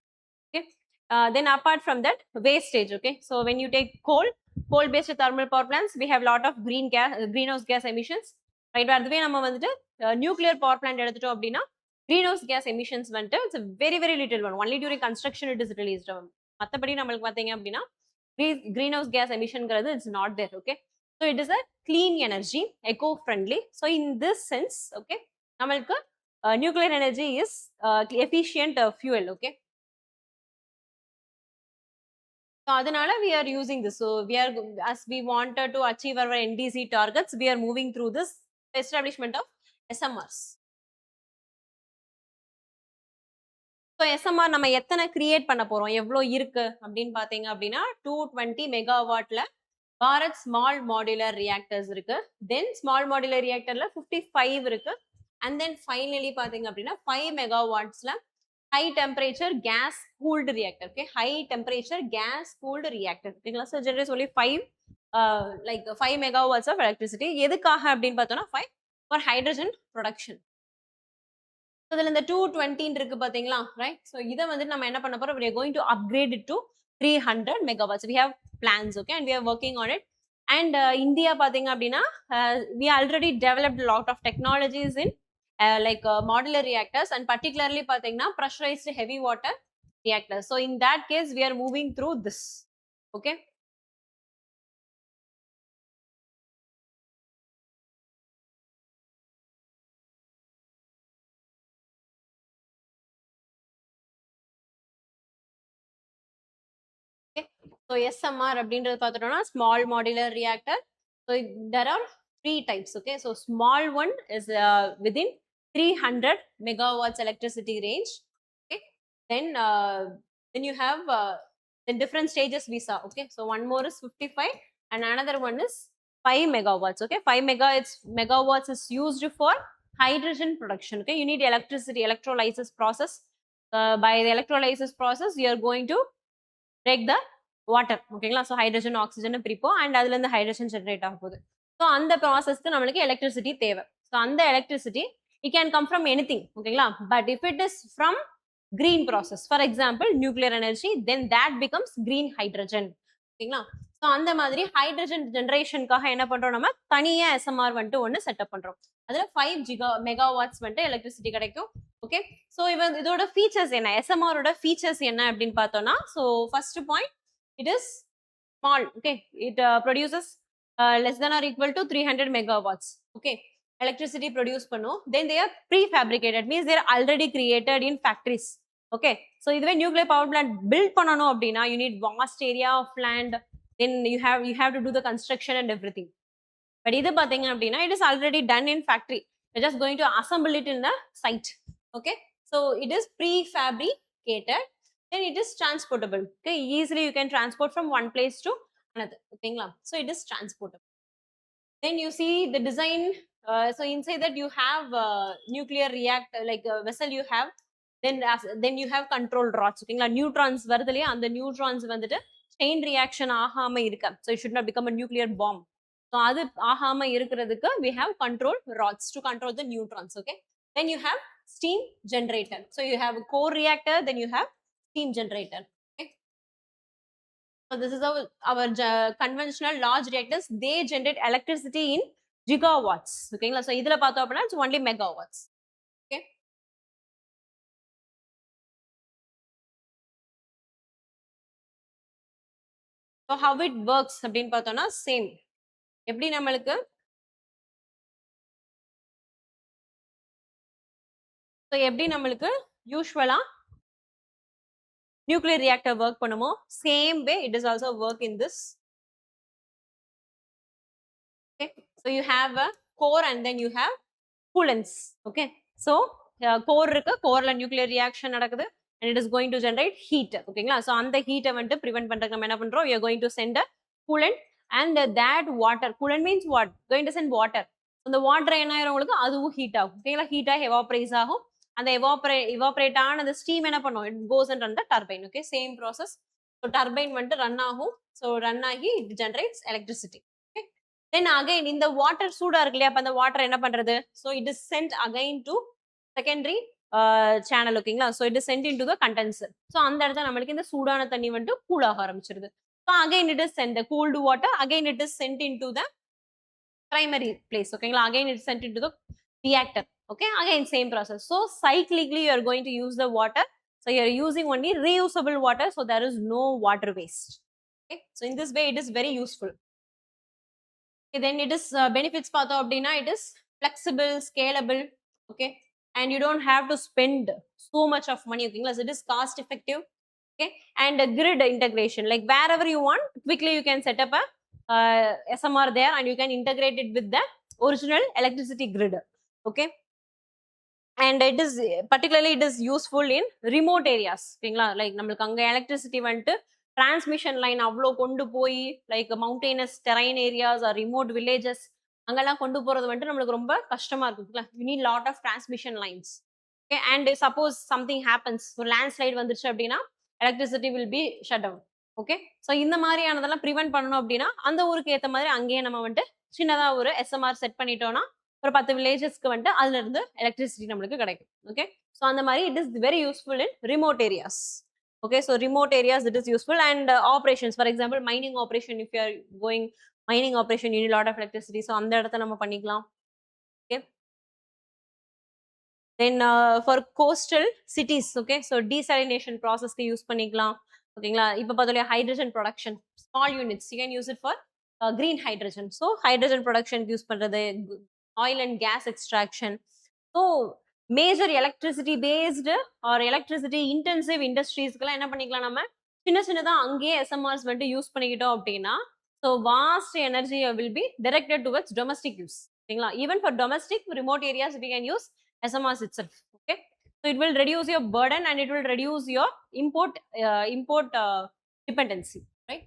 Okay. Then apart from that, wastage, okay. So when you take coal based thermal power plants, we have lot of greenhouse gas emissions, right? அதுவே நம்ம வந்துட்டு nuclear power plant எடுத்துட்டோம் அப்படின்னா greenhouse gas emissions வந்துட்டு it's a very very little one, only during construction it is released. மத்தபடி நம்மளுக்கு பாத்தீங்க அப்படின்னா greenhouse gas emissionங்கிறது it's not there, okay. so it is a clean energy, eco friendly. so in this sense, okay, நம்மளுக்கு nuclear energy is efficient fuel, okay. So அதனால we are using this. So we are, as we wanted to achieve our NDC targets, we are moving through this establishment of SMRs. So SMR நம்ம எத்தனை create பண்ண போறோம், எவ்வளோ இருக்கு அப்படின்னு பாத்தீங்க அப்படின்னா 220 மெகாவாட்ல பாரத் ஸ்மால் மாடுலர் ரியாக்டர்ஸ் இருக்கு. தென் ஸ்மால் மாடுலர் ரியாக்டர்ல 55 இருக்கு. அண்ட் தென் ஃபைனலி பாத்தீங்க அப்படின்னா 5 மெகாவாட்ஸ்ல high temperature gas cooled reactor, okay, high temperature gas cooled reactor, okay. so generates only 5 megawatts of electricity. எதுக்காக அப்படின்னு பார்த்தோம்னா 5 for hydrogen production. so இதுல இந்த 220 இருக்கு பாத்தீங்களா, right? so இத வந்து நம்ம என்ன பண்ண போறோம், we are going to upgrade it to 300 megawatts. we have plans, okay, and we are working on it. and India பாத்தீங்க அப்படின்னா we already developed a lot of technologies in modular reactors, and particularly pathina pressurized heavy water reactors. so in that case we are moving through this, okay. okay. so SMR அப்படின்றது பார்த்துட்டோம்னா small modular reactor. so there are 3 types, okay. so small one is within 300 megawatts electricity range, okay. then you have the different stages we saw, okay. so one more is 55 and another one is 5 megawatts, okay. 5 megawatts is used for hydrogen production, okay. you need electricity, electrolysis process. By the electrolysis process you are going to break the water, ஓகேங்களா. so hydrogen oxygen பிரிப்போம் and அதுல இருந்து hydrogen generate ஆக போகுது. so அந்த ப்ராசஸ்க்கு நம்மளுக்கு electricity தேவை. so அந்த electricity it can come from anything, ஓகேங்களா. but if it is from green process, for example nuclear energy, then that becomes green hydrogen, ஓகேங்களா. so அந்த மாதிரி hydrogen generationக்காக என்ன பண்றோம், நம்ம தனியா SMR வந்துட்டு ஒன்னு செட்டப் பண்றோம். அதுல 5 megawatts வந்துட்டு electricity கிடைக்கும், okay. so இதோட features என்ன, SMR ஓட features என்ன அப்படின்னு பார்த்தோம்னா, so first point, it is small, okay. it produces less than or equal to 300 megawatts, okay. electricity produce பண்ணும். Then they are prefabricated, means they are already created in factories. Okay, so இதுவே nuclear power plant build பண்ணணும் அப்படின்னா you need vast area of land, then you have to do the construction and everything. But இது பாத்தீங்க அப்படின்னா it is already done in factory. You're just going to assemble it in the site. Okay, so it is prefabricated, then it is transportable. Okay, easily you can transport from one place to another. Okay, so it is transportable. Then you see the design. So inside that you have nuclear reactor, like a vessel you have. Then you have control rods. Okay, neutrons வருதுலையா அந்த neutrons வந்துட்டு chain reaction ஆகாம இருக்க. So it should not become a nuclear bomb. So அது ஆகாம இருக்கிறதுக்கு we have control rods to control the neutrons. Okay, then you have steam generator. So you have a core reactor, then you have steam generator. Okay, so this is our conventional large reactors. They generate electricity in gigawatts. Okay, so இதுல பார்த்தோம் அப்படின்னா it's only megawatts. Okay, so how it works அப்படின்னு பார்த்தோம்னா same. எப்படி நம்மளுக்கு so எப்படி நம்மளுக்கு யூசுவலா nuclear reactor work பண்ணுமோ same way it is also work in this. Okay, so you have a core and then you have coolants. Okay, so core இருக்கு, coreல nuclear reaction நடக்குது and it is going to generate heat. ஓகேங்களா, so அந்த heat வந்துட்டு prevent பண்றதுக்கு நம்ம என்ன பண்றோம், we are going to send a coolant and that water, coolant means what, going to send water. அந்த வாட்டர் என்ன ஆயிரும் உங்களுக்கு, அதுவும் ஹீட் ஆகும். ஓகேங்களா, ஹீட் ஆகி எவாப்ரைஸ் ஆகும். அந்த எவாப்ரேட் ஆன அந்த ஸ்டீம் என்ன பண்ணும், it goes and run the turbine. Okay, same process. So turbine வந்துட்டு ரன் ஆகும். ஸோ ரன் ஆகி it generates electricity. Okay, then again இந்த வாட்டர் சூடா இருக்கு இல்லையா, அப்ப அந்த வாட்டர் என்ன பண்றது, so it is sent again to secondary channel. ஓகேங்களா, so it is sent into the condenser. ஸோ அந்த இடத்துல நம்மளுக்கு இந்த சூடான தண்ணி வந்துட்டு கூல் ஆக ஆரம்பிச்சிருது. So again it is send the cooled water, again it is sent into the primary place. Okay, again it's sent into the reactor. Okay, again same process. So cyclically you are going to use the water. So you are using only reusable water, so there is no water waste. Okay, so in this way it is very useful. Okay, then it is benefits பார்த்தோம் அப்படின்னா it is flexible, scalable. Okay, and you don't have to spend so much of money. Okay, so it is cost effective. Okay, and grid integration, like wherever you want, quickly you can set up a SMR there and you can integrate it with the original electricity grid. Okay, and it is particularly it is useful in remote areas. ஓகேங்களா, like நம்மளுக்கு அங்க electricity வந்துட்டு transmission line அவ்வளோ கொண்டு போய் like mountainous terrain areas or remote villages அங்கெல்லாம் கொண்டு போறது வந்துட்டு நம்மளுக்கு ரொம்ப கஷ்டமா இருக்குங்களா. You need lot of transmission lines. Okay, and suppose something happens, ஒரு லேண்ட்ஸ்லைட் வந்துருச்சு அப்படின்னா electricity will be shut down. Okay, so இந்த மாதிரியானதெல்லாம் ப்ரிவென்ட் பண்ணணும் அப்படின்னா அந்த ஊருக்கு ஏற்ற மாதிரி அங்கேயே நம்ம வந்துட்டு சின்னதாக ஒரு எஸ்எம்ஆர் செட் பண்ணிட்டோம்னா ஒரு 10 வில்லேஜஸ்க்கு வந்துட்டு அதுல இருந்து எலக்ட்ரிசிட்டி நம்மளுக்கு கிடைக்கும். ஓகே, ஸோ அந்த மாதிரி it is very useful in remote areas. Okay, so remote areas it is useful. And operations, for example mining operation, if you are going mining operation you need lot of electricity. So அந்த இடத்த நம்ம பண்ணிக்கலாம். Okay, then for coastal cities, okay, so desalination ப்ராசஸ்க்கு use பண்ணிக்கலாம். ஓகேங்களா, இப்போ பார்த்தோம் hydrogen production, small units you can use it for green hydrogen. So hydrogen production use பண்ணுறது, oil and gas extraction. So major electricity based or electricity intensive இண்டஸ்ட்ரீஸ்க்கெல்லாம் என்ன பண்ணிக்கலாம், நம்ம சின்ன சின்னதாக அங்கேயே எஸ்எம்ஆர்ஸ் வந்துட்டு யூஸ் பண்ணிக்கிட்டோம் அப்படின்னா so vast energy will be directed towards domestic use. ஓகேங்களா, even for domestic remote areas we can use SMRs itself. Okay, so it will reduce your burden and it will reduce your import dependency, right?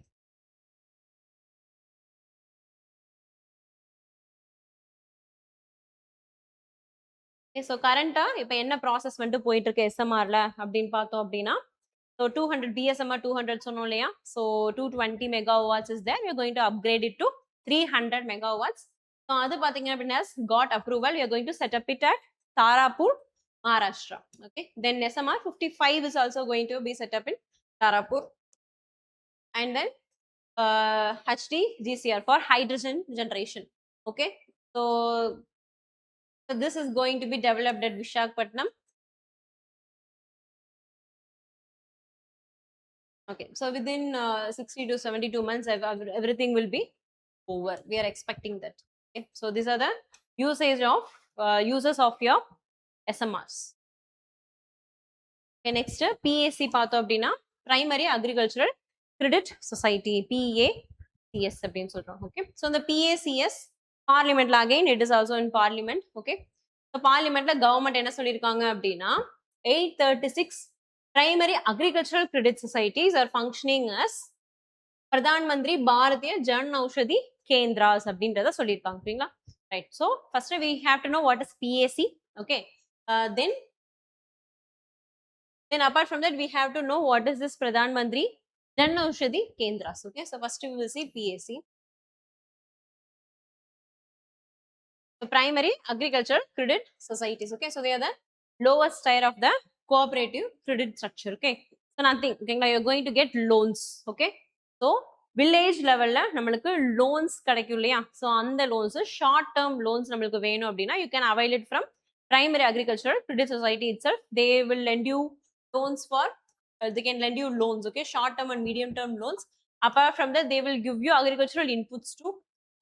Okay, so current இப்போ என்ன process வந்துட்டு போயிட்டு இருக்கு எஸ்எம்ஆர்ல அப்படின்னு பார்த்தோம் அப்படின்னா, so 200 BSMR 200 சொன்னோம் இல்லையா, so 220 megawatts is there. We are going to upgrade it to 300 megawatts. So அது பாத்தீங்க அப்படின்னா got approval. We are going to set up it at Tarapur, Maharashtra. Okay, then SMR 55 is also going to be set up in Tarapur, and then HDGCR for hydrogen generation. Okay, so this is going to be developed at Visakhapatnam. Okay, so within 60 to 72 months everything will be over. We are expecting that. Okay, so these are the uses of your SMRs. Okay, next PAC பார்த்தோம் அப்படின்னா primary agricultural credit society, PACS அப்படின்னு சொல்றோம். ஓகே, so இந்த PACS பார்லிமெண்ட்ல again it is also in parliament. Okay, so பார்லிமெண்ட்ல government என்ன சொல்லியிருக்காங்க அப்படின்னா 836 primary agricultural credit societies are functioning as Pradhan Mantri Bharatiya Jan Aushadhi Kendras அப்படின்றத சொல்லியிருக்காங்க. சரிங்களா? Right. So first we have to know what is PAC. ஓகே, then apart from that we have to know what is this Pradhan Mantri Jan Aushadhi Kendras. Okay, so first we will see PAC. The primary agricultural credit societies. Okay, so they are the lowest tier of the cooperative credit structure. Okay, so nothing. Okay, now you're going to get loans. Okay, so village level la namalukku loans கிடைக்கும் இல்லையா? So அந்த loans short term loans நம்மளுக்கு வேணும் அப்படின்னா you can avail it from primary agricultural credit society itself. They will lend you loans for they can lend you loans. Okay, short term and medium term loans. Apart from that they will give you agricultural inputs too.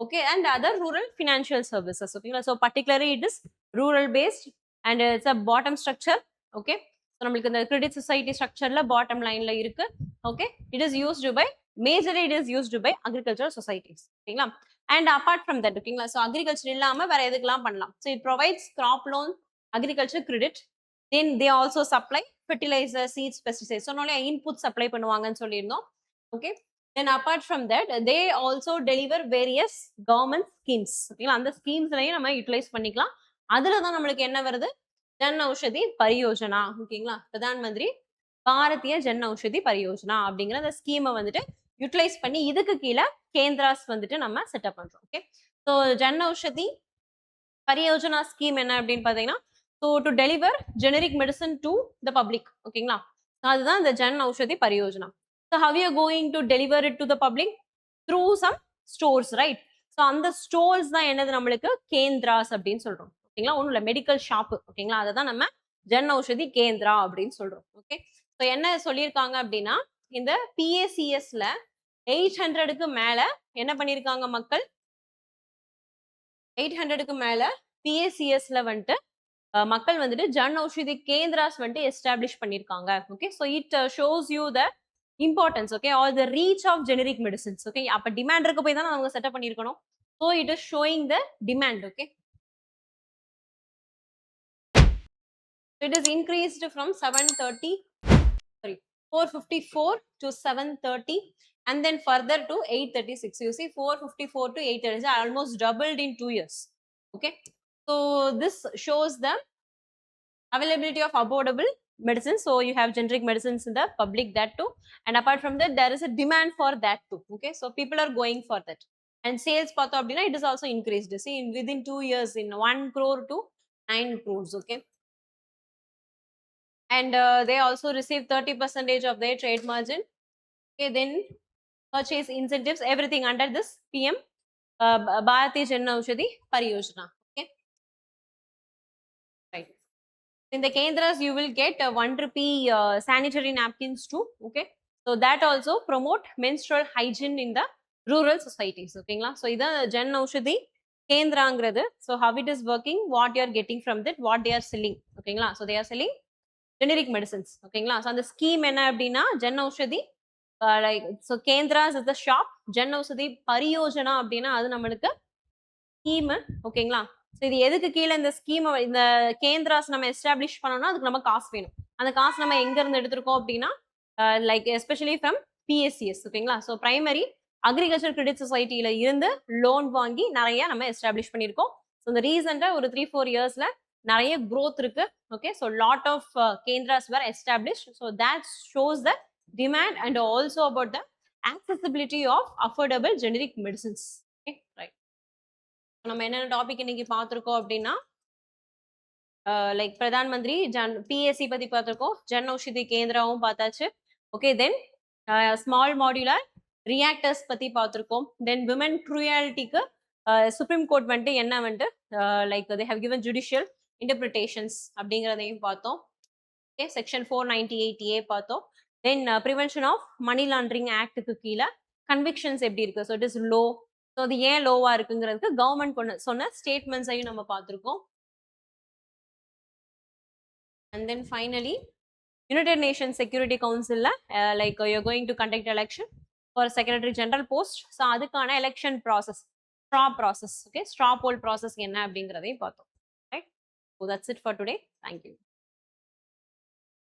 Okay, and other rural financial services. Okay, so particularly it is rural based and it's a bottom structure. Okay, so நம்மளுக்கு இந்த credit society structureல bottom lineல இருக்கு. Okay, it is used by majorly it is used by agricultural societies. ஓகேங்களா? And apart from that, ஓகேங்களா, so agriculture இல்லாம வேற எதுக்கெல்லாம் பண்ணலாம்? So it provides crop loan, agriculture credit. Then they also supply fertilizer, seeds, pesticides. So only input supply பண்ணுவாங்கன்னு சொல்லியிருந்தோம். Okay, then apart from that they also deliver various government schemes. ஓகேங்களா, அந்த ஸ்கீம்ஸ்லயும் நம்ம utilise பண்ணிக்கலாம். அதுல தான் நம்மளுக்கு என்ன வருது? ஜன் ஔஷதி பரியோஜனா. ஓகேங்களா, பிரதான் மந்திரி பாரதிய ஜன் ஔஷதி பரியோஜனா அப்படிங்கிற அந்த ஸ்கீமை வந்துட்டு யூட்டிலைஸ் பண்ணி இதுக்கு கீழே கேந்திராஸ் வந்துட்டு நம்ம செட்டப் பண்றோம். Okay, so Jan Aushadhi Pariyojana scheme என்ன அப்படின்னு பார்த்தீங்கன்னா, so to deliver generic medicine to the public. ஓகேங்களா, அதுதான் இந்த Jan Aushadhi Pariyojana. So how you going to deliver it to the public? Through some stores, right? So அந்த ஸ்டோர்ஸ் தான் என்னது நம்மளுக்கு கேந்திராஸ் அப்படின்னு சொல்றோம். ஓகேங்களா, ஒன்றும் இல்லை, மெடிக்கல் ஷாப்பு. ஓகேங்களா, அதை தான் நம்ம ஜன் ஔஷதி கேந்திரா அப்படின்னு சொல்றோம். ஓகே, ஸோ என்ன சொல்லியிருக்காங்க அப்படின்னா இந்த PACSல 800க்கு மேல என்ன பண்ணியிருக்காங்க மக்கள்? 800க்கு மேல PACSல வந்துட்டு மக்கள் வந்துட்டு ஜன் ஔஷதி கேந்திராஸ் வந்துட்டு எஸ்டாப்ளிஷ் பண்ணியிருக்காங்க. Okay, so it shows you the importance. Okay, or the reach of generic medicines. Okay, அப்ப டிமாண்ட் இருக்க போய் தான் அவங்க செட்டப் பண்ணியிருக்கணும். So it is showing the demand. Okay, it is increased from 454 to 730 and then further to 836. You see 454 to 836 almost doubled in 2 years. Okay, so this shows the availability of affordable medicine. So you have generic medicines in the public, that too, and apart from that there is a demand for that too. Okay, so people are going for that, and sales பார்த்தோம் அப்படின்னா it is also increased. See, within 2 years in 1 crore to 9 crores. Okay, and they also receive 30% of their trade margin. Okay, then purchase incentives, everything under this PM Bharati Jan Aushadhi Pariyojana. Okay, right. In the Kendras you will get 1 rupee sanitary napkins too. Okay, so that also promote menstrual hygiene in the rural societies. Okay, so this is Jan Aushadhi Kendrangradu. So how it is working, what you are getting from that, what they are selling. Okay, so they are selling generic medicines. ஓகேங்களா, so அந்த scheme என்ன அப்படின்னா Jan Aushadhi like so Kendras is the shop, Jan Aushadhi Pariyojana அப்படின்னா அது நம்மளுக்கு scheme. ஓகேங்களா, so இது எதுக்கு கீழே இந்த ஸ்கீமை இந்த கேந்திராஸ் நம்ம எஸ்டாப்ளிஷ் பண்ணோம்னா அதுக்கு நம்ம காசு வேணும். அந்த காசு நம்ம எங்க இருந்து எடுத்திருக்கோம் அப்படின்னா லைக் எஸ்பெஷலி ஃப்ரம் PACS. ஓகேங்களா, ஸோ பிரைமரி அக்ரிகல்ச்சர் கிரெடிட் சொசைட்டியில இருந்து லோன் வாங்கி நிறைய நம்ம எஸ்டாப்ளிஷ் பண்ணியிருக்கோம். ஸோ இந்த ரீசெண்டா ஒரு 3-4 இயர்ஸ்ல நிறைய growth இருக்கு. Okay, so lot of kendras were established, so that shows the demand and also about the accessibility of affordable generic medicines. Okay, right. நம்ம என்ன டாபிக் இன்னைக்கு பார்த்திருக்கோம் அப்படின்னா லைக் பிரதான் மந்திரி PAC பத்தி பார்த்திருக்கோம், ஜன் ஔஷதி கேந்திராவும் பார்த்தாச்சு. Okay, then small modular reactors பத்தி பார்த்திருக்கோம். தென் விமன் க்ரூயாலிட்டிக்கு சுப்ரீம் கோர்ட் வந்துட்டு என்ன வந்துட்டு like they have given judicial interpretations அப்படிங்கிறதையும் பார்த்தோம். ஓகே, செக்ஷன் 498A பார்த்தோம். Then prevention of money laundering ஆக்டுக்கு கீழே கன்விக்ஷன்ஸ் எப்படி இருக்கு, so it is low. So அது ஏன் லோவா இருக்குங்கிறதுக்கு கவர்மெண்ட் சொன்ன ஸ்டேட்மெண்ட்ஸையும் நம்ம பார்த்துருக்கோம். And then finally united nation security கவுன்சிலில் like you going to conduct election for secretary general post. So அதுக்கான election process, straw process, okay, straw poll process என்ன அப்படிங்கிறதையும் பார்த்தோம். Right. So that's it for today. Thank you.